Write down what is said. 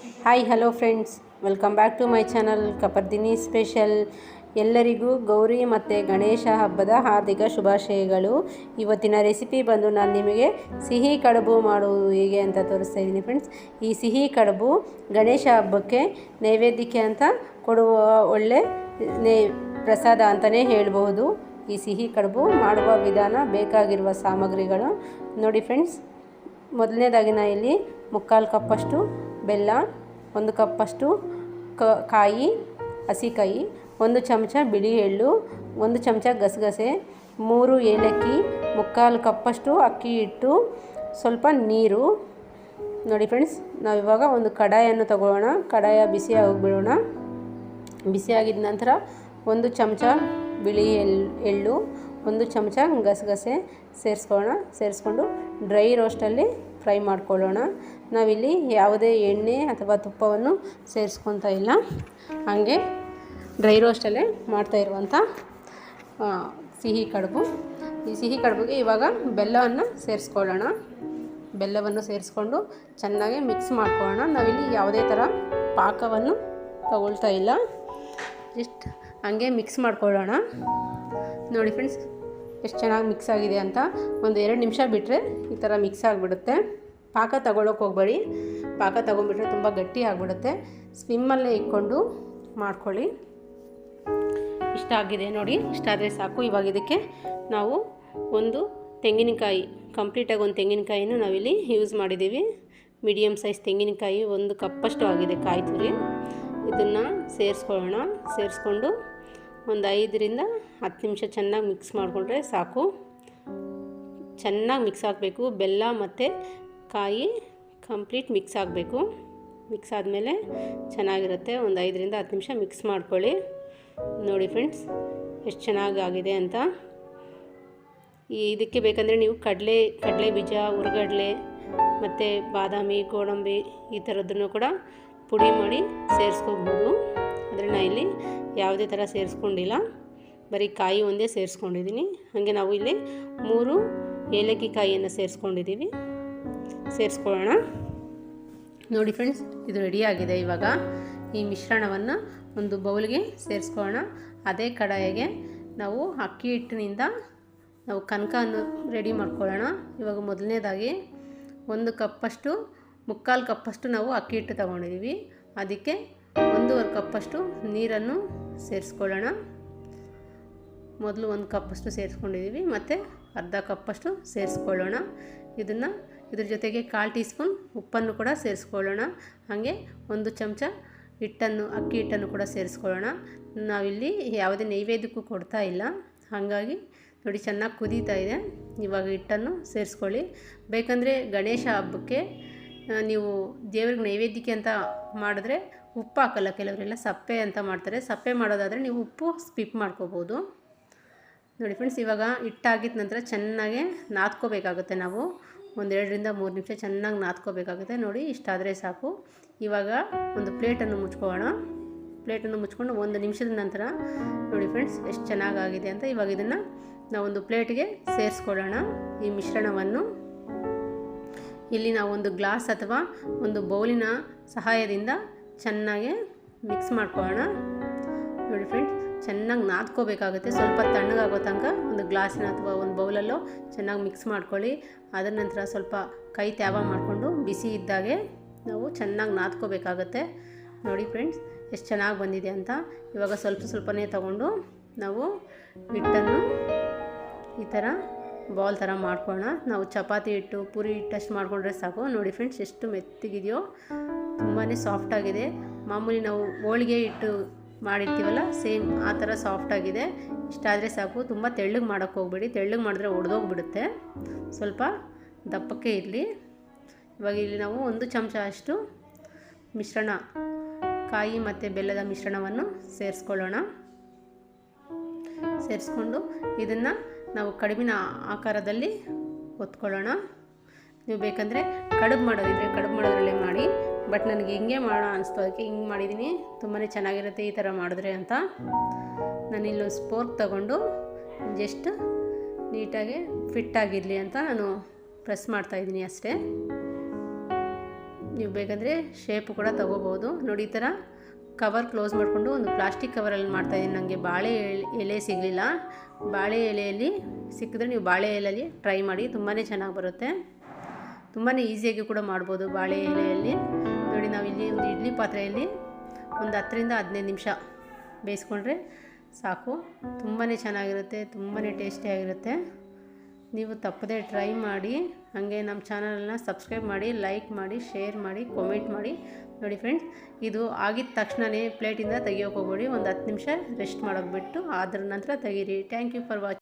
Hi hello friends, welcome back to my channel Kapardini special. ಎಲ್ಲರಿಗೂ ಗೌರಿ ಮತ್ತು ಗಣೇಶ ಹಬ್ಬದ ಹಾರ್ದಿಕ ಶುಭಾಶಯಗಳು. ಇವತ್ತಿನ ರೆಸಿಪಿ ಬಂದು ನಾನು ನಿಮಗೆ ಸಿಹಿ ಕಡುಬು ಮಾಡುವುದು ಹೇಗೆ ಅಂತ ತೋರಿಸ್ತಾ ಇದ್ದೀನಿ ಫ್ರೆಂಡ್ಸ್. ಈ ಸಿಹಿ ಕಡುಬು ಗಣೇಶ ಹಬ್ಬಕ್ಕೆ ನೈವೇದ್ಯಕ್ಕೆ ಅಂತ ಕೊಡುವ ಒಳ್ಳೆ ಪ್ರಸಾದ ಅಂತಲೇ ಹೇಳ್ಬೋದು. ಈ ಸಿಹಿ ಕಡುಬು ಮಾಡುವ ವಿಧಾನ, ಬೇಕಾಗಿರುವ ಸಾಮಗ್ರಿಗಳು ನೋಡಿ ಫ್ರೆಂಡ್ಸ್. ಮೊದಲನೇದಾಗಿ ನಾನು ಇಲ್ಲಿ 3/4 ಕಪ್ಪಷ್ಟು ಬೆಲ್ಲ, 1 ಕಪ್ಪಷ್ಟು ಕಾಯಿ, ಹಸಿಕಾಯಿ, 1 ಚಮಚ ಬಿಳಿ ಎಳ್ಳು, 1 ಚಮಚ ಗಸಗಸೆ, 3 ಏಲಕ್ಕಿ, 3/4 ಕಪ್ಪಷ್ಟು ಅಕ್ಕಿ ಹಿಟ್ಟು, ಸ್ವಲ್ಪ ನೀರು. ನೋಡಿ ಫ್ರೆಂಡ್ಸ್, ನಾವಿವಾಗ ಒಂದು ಕಡಾಯನ್ನು ತಗೊಳ್ಳೋಣ. ಕಡಾಯ ಬಿಸಿ ಆಗಿಬಿಡೋಣ. ಬಿಸಿಯಾಗಿದ ನಂತರ 1 ಚಮಚ ಬಿಳಿ ಎಳ್ಳು, 1 ಚಮಚ ಗಸಗಸೆ ಸೇರಿಸ್ಕೊಂಡು ಡ್ರೈ ರೋಸ್ಟಲ್ಲಿ ಫ್ರೈ ಮಾಡ್ಕೊಳ್ಳೋಣ. ನಾವಿಲ್ಲಿ ಯಾವುದೇ ಎಣ್ಣೆ ಅಥವಾ ತುಪ್ಪವನ್ನು ಸೇರಿಸ್ಕೊತಾ ಇಲ್ಲ, ಹಾಗೆ ಡ್ರೈ ರೋಸ್ಟಲ್ಲೇ ಮಾಡ್ತಾ ಇರುವಂಥ ಸಿಹಿ ಕಡುಬು. ಈ ಸಿಹಿ ಕಡುಬಿಗೆ ಇವಾಗ ಬೆಲ್ಲವನ್ನು ಸೇರಿಸ್ಕೊಳ್ಳೋಣ. ಬೆಲ್ಲವನ್ನು ಸೇರಿಸ್ಕೊಂಡು ಚೆನ್ನಾಗಿ ಮಿಕ್ಸ್ ಮಾಡ್ಕೊಳ್ಳೋಣ. ನಾವಿಲ್ಲಿ ಯಾವುದೇ ಥರ ಪಾಕವನ್ನು ತಗೊಳ್ತಾ ಇಲ್ಲ, ಜಸ್ಟ್ ಹಾಗೆ ಮಿಕ್ಸ್ ಮಾಡ್ಕೊಳ್ಳೋಣ. ನೋಡಿ ಫ್ರೆಂಡ್ಸ್, ಎಷ್ಟು ಚೆನ್ನಾಗಿ ಮಿಕ್ಸ್ ಆಗಿದೆ ಅಂತ. ಒಂದು 2 ನಿಮಿಷ ಬಿಟ್ಟರೆ ಈ ಥರ ಮಿಕ್ಸ್ ಆಗಿಬಿಡುತ್ತೆ. ಪಾಕ ತಗೊಳ್ಳೋಕೆ ಹೋಗಬೇಡಿ, ಪಾಕ ತೊಗೊಂಡ್ಬಿಟ್ರೆ ತುಂಬ ಗಟ್ಟಿ ಆಗಿಬಿಡುತ್ತೆ. ಸ್ವಿಮ್ಮಲ್ಲೇ ಇಟ್ಕೊಂಡು ಮಾಡ್ಕೊಳ್ಳಿ. ಇಷ್ಟ ಆಗಿದೆ ನೋಡಿ, ಇಷ್ಟ ಆದರೆ ಸಾಕು. ಇವಾಗ ಇದಕ್ಕೆ ನಾವು ಒಂದು ತೆಂಗಿನಕಾಯಿ, ಕಂಪ್ಲೀಟಾಗಿ ಒಂದು ತೆಂಗಿನಕಾಯಿನೂ ನಾವಿಲ್ಲಿ ಯೂಸ್ ಮಾಡಿದ್ದೀವಿ. ಮೀಡಿಯಮ್ ಸೈಜ್ ತೆಂಗಿನಕಾಯಿ 1 ಕಪ್ಪಷ್ಟು ಆಗಿದೆ ಕಾಯಿ ತುರಿ. ಇದನ್ನು ಸೇರಿಸ್ಕೊಳ್ಳೋಣ. ಸೇರಿಸ್ಕೊಂಡು ಒಂದು 5ರಿಂದ 10 ನಿಮಿಷ ಚೆನ್ನಾಗಿ ಮಿಕ್ಸ್ ಮಾಡಿಕೊಂಡ್ರೆ ಸಾಕು. ಚೆನ್ನಾಗಿ ಮಿಕ್ಸ್ ಆಗಬೇಕು. ಬೆಲ್ಲ ಮತ್ತು ಕಾಯಿ ಕಂಪ್ಲೀಟ್ ಮಿಕ್ಸ್ ಆಗಬೇಕು. ಮಿಕ್ಸ್ ಆದಮೇಲೆ ಚೆನ್ನಾಗಿರುತ್ತೆ. ಒಂದು 5ರಿಂದ 10 ನಿಮಿಷ ಮಿಕ್ಸ್ ಮಾಡ್ಕೊಳ್ಳಿ. ನೋಡಿ ಫ್ರೆಂಡ್ಸ್, ಎಷ್ಟು ಚೆನ್ನಾಗಾಗಿದೆ ಅಂತ. ಇದಕ್ಕೆ ಬೇಕಂದರೆ ನೀವು ಕಡಲೆ ಬೀಜ, ಹುರ್ಗಡ್ಲೆ ಮತ್ತು ಬಾದಾಮಿ, ಗೋಡಂಬಿ ಈ ಥರದ್ದನ್ನು ಕೂಡ ಪುಡಿ ಮಾಡಿ ಸೇರಿಸ್ಕೋಬೋದು. ಆದರೆ ನಾನು ಇಲ್ಲಿ ಯಾವುದೇ ಥರ ಸೇರಿಸ್ಕೊಂಡಿಲ್ಲ, ಬರೀ ಕಾಯಿ ಒಂದೇ ಸೇರಿಸ್ಕೊಂಡಿದ್ದೀನಿ. ಹಾಗೆ ನಾವು ಇಲ್ಲಿ 3 ಏಲಕ್ಕಿ ಕಾಯಿಯನ್ನು ಸೇರಿಸ್ಕೊಳ್ಳೋಣ. ನೋಡಿ ಫ್ರೆಂಡ್ಸ್, ಇದು ರೆಡಿಯಾಗಿದೆ. ಇವಾಗ ಈ ಮಿಶ್ರಣವನ್ನು ಒಂದು ಬೌಲ್ಗೆ ಸೇರಿಸ್ಕೊಳ್ಳೋಣ. ಅದೇ ಕಡಾಯಿಗೆ ನಾವು ಅಕ್ಕಿ ಹಿಟ್ಟಿನಿಂದ ನಾವು ಕನಕನ್ನು ರೆಡಿ ಮಾಡ್ಕೊಳ್ಳೋಣ. ಇವಾಗ ಮೊದಲನೇದಾಗಿ 1 ಕಪ್ಪಷ್ಟು, 3/4 ಕಪ್ಪಷ್ಟು ನಾವು ಅಕ್ಕಿ ಹಿಟ್ಟು ತೊಗೊಂಡಿದ್ದೀವಿ. ಅದಕ್ಕೆ 1.5 ಕಪ್ಪಷ್ಟು ನೀರನ್ನು ಸೇರಿಸ್ಕೊಳ್ಳೋಣ. ಮೊದಲು 1 ಕಪ್ಪಷ್ಟು ಸೇರಿಸ್ಕೊಂಡಿದ್ದೀವಿ, ಮತ್ತು ಅರ್ಧ ಕಪ್ಪಷ್ಟು ಸೇರಿಸ್ಕೊಳ್ಳೋಣ. ಇದ್ರ ಜೊತೆಗೆ 1/4 ಟೀ ಸ್ಪೂನ್ ಉಪ್ಪನ್ನು ಕೂಡ ಸೇರಿಸ್ಕೊಳ್ಳೋಣ. ಹಾಗೆ 1 ಚಮಚ ಅಕ್ಕಿ ಹಿಟ್ಟನ್ನು ಕೂಡ ಸೇರಿಸ್ಕೊಳ್ಳೋಣ. ನಾವಿಲ್ಲಿ ಯಾವುದೇ ನೈವೇದ್ಯಕ್ಕೂ ಕೊಡ್ತಾ ಇಲ್ಲ, ಹಾಗಾಗಿ ನೋಡಿ ಚೆನ್ನಾಗಿ ಕುದೀತಾ ಇದೆ. ಇವಾಗ ಹಿಟ್ಟನ್ನು ಸೇರಿಸ್ಕೊಳ್ಳಿ. ಬೇಕಂದರೆ ಗಣೇಶ ಹಬ್ಬಕ್ಕೆ ನೀವು ದೇವ್ರಿಗೆ ನೈವೇದ್ಯಕ್ಕೆ ಅಂತ ಮಾಡಿದ್ರೆ ಉಪ್ಪು ಹಾಕಲ್ಲ, ಕೆಲವರೆಲ್ಲ ಸಪ್ಪೆ ಅಂತ ಮಾಡ್ತಾರೆ. ಸಪ್ಪೆ ಮಾಡೋದಾದರೆ ನೀವು ಉಪ್ಪು ಸ್ಕಿಪ್ ಮಾಡ್ಕೋಬೋದು. ನೋಡಿ ಫ್ರೆಂಡ್ಸ್, ಇವಾಗ ಹಿಟ್ಟಾಗಿದ್ದ ನಂತರ ಚೆನ್ನಾಗಿ ನಾದ್ಕೋಬೇಕಾಗುತ್ತೆ. ನಾವು ಒಂದು 2ರಿಂದ 3 ನಿಮಿಷ ಚೆನ್ನಾಗಿ ನಾದ್ಕೋಬೇಕಾಗುತ್ತೆ. ನೋಡಿ, ಇಷ್ಟಾದರೆ ಸಾಕು. ಇವಾಗ ಒಂದು ಪ್ಲೇಟನ್ನು ಮುಚ್ಕೊಳ್ಳೋಣ. ಪ್ಲೇಟನ್ನು ಮುಚ್ಕೊಂಡು 1 ನಿಮಿಷದ ನಂತರ ನೋಡಿ ಫ್ರೆಂಡ್ಸ್, ಎಷ್ಟು ಚೆನ್ನಾಗಾಗಿದೆ ಅಂತ. ಇವಾಗ ಇದನ್ನು ನಾವೊಂದು ಪ್ಲೇಟ್ಗೆ ಸೇರಿಸ್ಕೊಳ್ಳೋಣ. ಈ ಮಿಶ್ರಣವನ್ನು ಇಲ್ಲಿ ನಾವು ಒಂದು ಗ್ಲಾಸ್ ಅಥವಾ ಒಂದು ಬೌಲಿನ ಸಹಾಯದಿಂದ ಚೆನ್ನಾಗಿ ಮಿಕ್ಸ್ ಮಾಡ್ಕೊಳ್ಳೋಣ. ನೋಡಿ ಫ್ರೆಂಡ್ಸ್, ಚೆನ್ನಾಗಿ ನಾದ್ಕೋಬೇಕಾಗುತ್ತೆ. ಸ್ವಲ್ಪ ತಣ್ಣಗಾಗೋ ತನಕ ಒಂದು ಗ್ಲಾಸಿನ ಅಥವಾ ಒಂದು ಬೌಲಲ್ಲೋ ಚೆನ್ನಾಗಿ ಮಿಕ್ಸ್ ಮಾಡ್ಕೊಳ್ಳಿ. ಅದರ ನಂತರ ಸ್ವಲ್ಪ ಕೈ ತ್ಯಾವ ಮಾಡಿಕೊಂಡು ಬಿಸಿ ಇದ್ದಾಗೆ ನಾವು ಚೆನ್ನಾಗಿ ನಾದ್ಕೋಬೇಕಾಗುತ್ತೆ. ನೋಡಿ ಫ್ರೆಂಡ್ಸ್, ಎಷ್ಟು ಚೆನ್ನಾಗಿ ಬಂದಿದೆ ಅಂತ. ಇವಾಗ ಸ್ವಲ್ಪನೇ ತಗೊಂಡು ನಾವು ಹಿಟ್ಟನ್ನು ಈ ಥರ ಬಾಲ್ ಥರ ಮಾಡ್ಕೊಳ್ಳೋಣ. ನಾವು ಚಪಾತಿ ಹಿಟ್ಟು, ಪೂರಿ ಹಿಟ್ಟಷ್ಟು ಮಾಡಿಕೊಂಡ್ರೆ ಸಾಕು. ನೋಡಿ ಫ್ರೆಂಡ್ಸ್, ಎಷ್ಟು ಮೆತ್ತಗಿದೆಯೋ, ತುಂಬಾ ಸಾಫ್ಟಾಗಿದೆ. ಮಾಮೂಲಿ ನಾವು ಹೋಳಿಗೆ ಹಿಟ್ಟು ಮಾಡಿರ್ತೀವಲ್ಲ, ಸೇಮ್ ಆ ಥರ ಸಾಫ್ಟಾಗಿದೆ. ಇಷ್ಟಾದರೆ ಸಾಕು. ತುಂಬ ತೆಳ್ಳಗೆ ಮಾಡೋಕ್ಕೆ ಹೋಗಬೇಡಿ, ತೆಳ್ಳಗೆ ಮಾಡಿದ್ರೆ ಒಡೆದೋಗ್ಬಿಡುತ್ತೆ. ಸ್ವಲ್ಪ ದಪ್ಪಕ್ಕೆ ಇರಲಿ. ಇವಾಗ ಇಲ್ಲಿ ನಾವು 1 ಚಮಚ ಅಷ್ಟು ಮಿಶ್ರಣ, ಕಾಯಿ ಮತ್ತು ಬೆಲ್ಲದ ಮಿಶ್ರಣವನ್ನು ಸೇರಿಸ್ಕೊಳ್ಳೋಣ. ಸೇರಿಸ್ಕೊಂಡು ಇದನ್ನು ನಾವು ಕಡುಬಿನ ಆಕಾರದಲ್ಲಿ ಒತ್ಕೊಳ್ಳೋಣ. ನೀವು ಬೇಕಂದರೆ ಕಡುಬು ಮಾಡೋದ್ರಲ್ಲೇ ಮಾಡಿ, ಬಟ್ ನನಗೆ ಹಿಂಗೆ ಮಾಡೋಣ ಅನಿಸ್ತು, ಅದಕ್ಕೆ ಹಿಂಗೆ ಮಾಡಿದ್ದೀನಿ. ತುಂಬಾ ಚೆನ್ನಾಗಿರುತ್ತೆ ಈ ಥರ ಮಾಡಿದ್ರೆ ಅಂತ. ನಾನಿಲ್ಲಿ ಸ್ಪೋರ್ಕ್ ತಗೊಂಡು ಜಸ್ಟ್ ನೀಟಾಗಿ ಫಿಟ್ ಆಗಿರಲಿ ಅಂತ ನಾನು ಪ್ರೆಸ್ ಮಾಡ್ತಾಯಿದ್ದೀನಿ ಅಷ್ಟೇ. ನೀವು ಬೇಕಂದರೆ ಶೇಪ್ ಕೂಡ ತೊಗೋಬೋದು. ನೋಡಿ, ಈ ಥರ ಕವರ್ ಕ್ಲೋಸ್ ಮಾಡಿಕೊಂಡು ಒಂದು ಪ್ಲಾಸ್ಟಿಕ್ ಕವರಲ್ಲಿ ಮಾಡ್ತಾಯಿದ್ದೀನಿ. ನನಗೆ ಬಾಳೆ ಎಲೆ ಸಿಗಲಿಲ್ಲ. ಬಾಳೆ ಎಲೆಯಲ್ಲಿ ಸಿಕ್ಕಿದ್ರೆ ನೀವು ಬಾಳೆ ಎಲೆಯಲ್ಲಿ ಟ್ರೈ ಮಾಡಿ, ತುಂಬಾ ಚೆನ್ನಾಗಿ ಬರುತ್ತೆ. ತುಂಬಾ ಈಸಿಯಾಗಿ ಕೂಡ ಮಾಡ್ಬೋದು ಬಾಳೆ ಎಲೆಯಲ್ಲಿ. ನೋಡಿ, ನಾವಿಲ್ಲಿ ಒಂದು ಇಡ್ಲಿ ಪಾತ್ರೆಯಲ್ಲಿ ಒಂದು 10ರಿಂದ 15 ನಿಮಿಷ ಬೇಯಿಸ್ಕೊಂಡ್ರೆ ಸಾಕು. ತುಂಬಾ ಚೆನ್ನಾಗಿರುತ್ತೆ, ತುಂಬಾ ಟೇಸ್ಟಿಯಾಗಿರುತ್ತೆ. ನೀವು ತಪ್ಪದೇ ಟ್ರೈ ಮಾಡಿ. ಹಾಗೆ ನಮ್ಮ ಚಾನಲನ್ನು ಸಬ್ಸ್ಕ್ರೈಬ್ ಮಾಡಿ, ಲೈಕ್ ಮಾಡಿ, ಶೇರ್ ಮಾಡಿ, ಕಾಮೆಂಟ್ ಮಾಡಿ. ನೋಡಿ ಫ್ರೆಂಡ್ಸ್, ಇದು ಆಗಿದ ತಕ್ಷಣವೇ ಪ್ಲೇಟಿಂದ ತೆಗಿಯೋಕೆ ಹೋಗ್ಬೇಡಿ. ಒಂದು 10 ನಿಮಿಷ ರೆಸ್ಟ್ ಮಾಡೋಕೆ ಬಿಟ್ಟು ಅದ್ರ ನಂತರ ತೆಗೀರಿ. Thank you for watching.